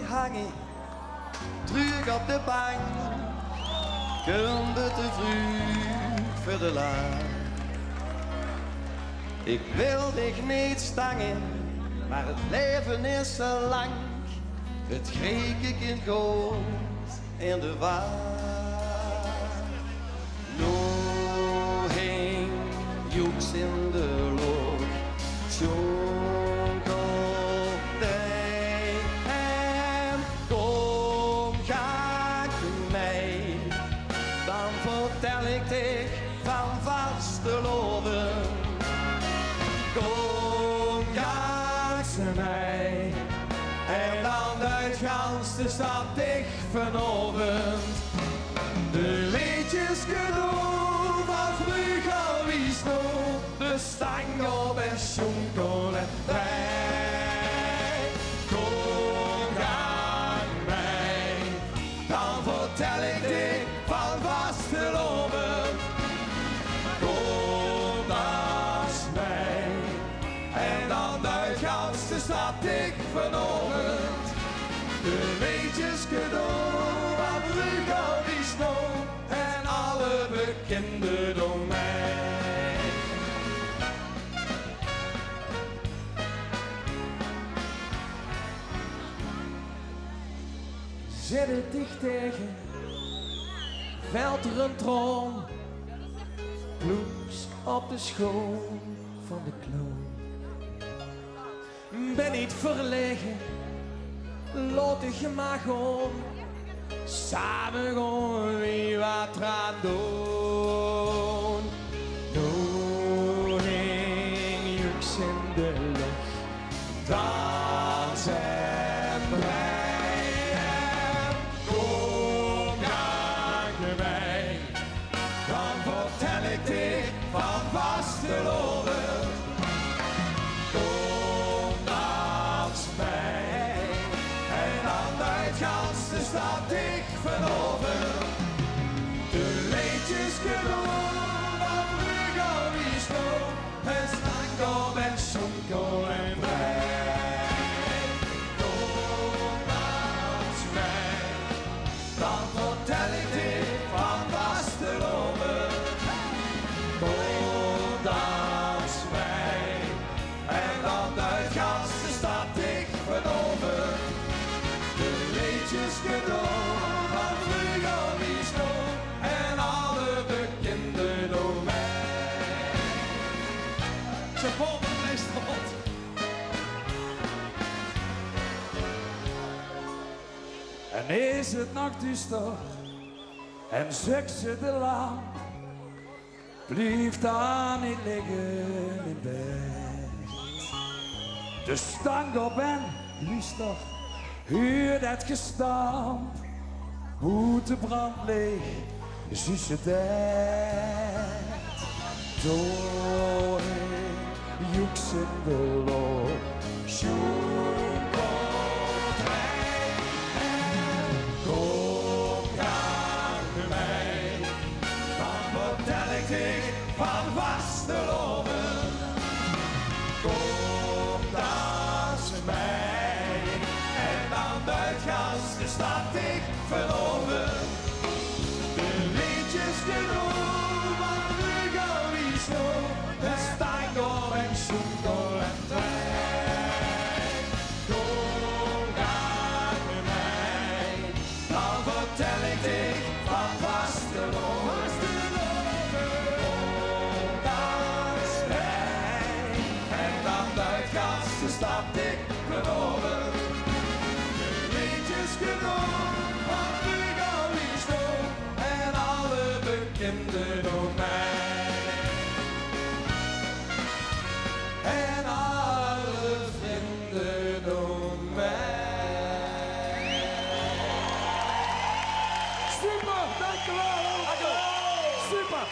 hangen, terug op de bank. Kunde te vroeg voor de laag. Ik wil dich niet stangen, maar het leven is zo lang. Het kreeg ik in goud in de waar. Nu hing joeks in de lucht, jonkelde en kom ga mij. Dan vertel ik dich van vaste loven. Kom ga mij. En dan uit gans de stad dicht vanavond. De liedjes genoeg van vroeger wie snoep. De stang op en jonkel en vrij. Kom gang mij, dan vertel ik dit van vasteloven. Kom naast mij, en dan uit gans de stad dicht vanavond. De liedjes cadeau van vroeger wie snoep en alle bekende door mij. Zet het dicht tegen, veld er een troon, bloes op de school van de kloon. Ben niet verlegen, laat je maar gewoon, samen gewoon wie wat eraan doen. Koning joeks in de lucht, dans en breien. Kom gang mij, dan vertel ik dit van vasteloven. De stad dicht vanavond. De liedjes genoeg van vroeger wie snoep. En stank en jonkel en vrij. Kom naast mij, dan vertel ik dit van vasteloven. Kom naast mij, en dan uit gans de stad dicht vanavond. Liedjes cadeau van vroeger wie snoep en alle bekende door mij. Ze volgen meestal. En is het nog duister en zucht ze de lamp, blijf daar niet liggen in bed. De stank op en luister. Huur dat gestamp, hoe de brand leeg, zus het echt. Door joeks in de loop, jonkelt hij en kom gang mij. Dan vertel ik dit van vasteloven. Kom naast mij. De stad dicht vanavond. De liedjes genoeg van vroeger wie snoep. De stank op en jonkel en vrij. Kom gang met mij, dan vertel ik dit van vasteloven. Kom naast mij, en dan uit gans de stad dicht vanavond. Genoeg van vroeger wie snoep en alle bekende door mij. En alle vrienden door mij. Super, dankjewel. Super.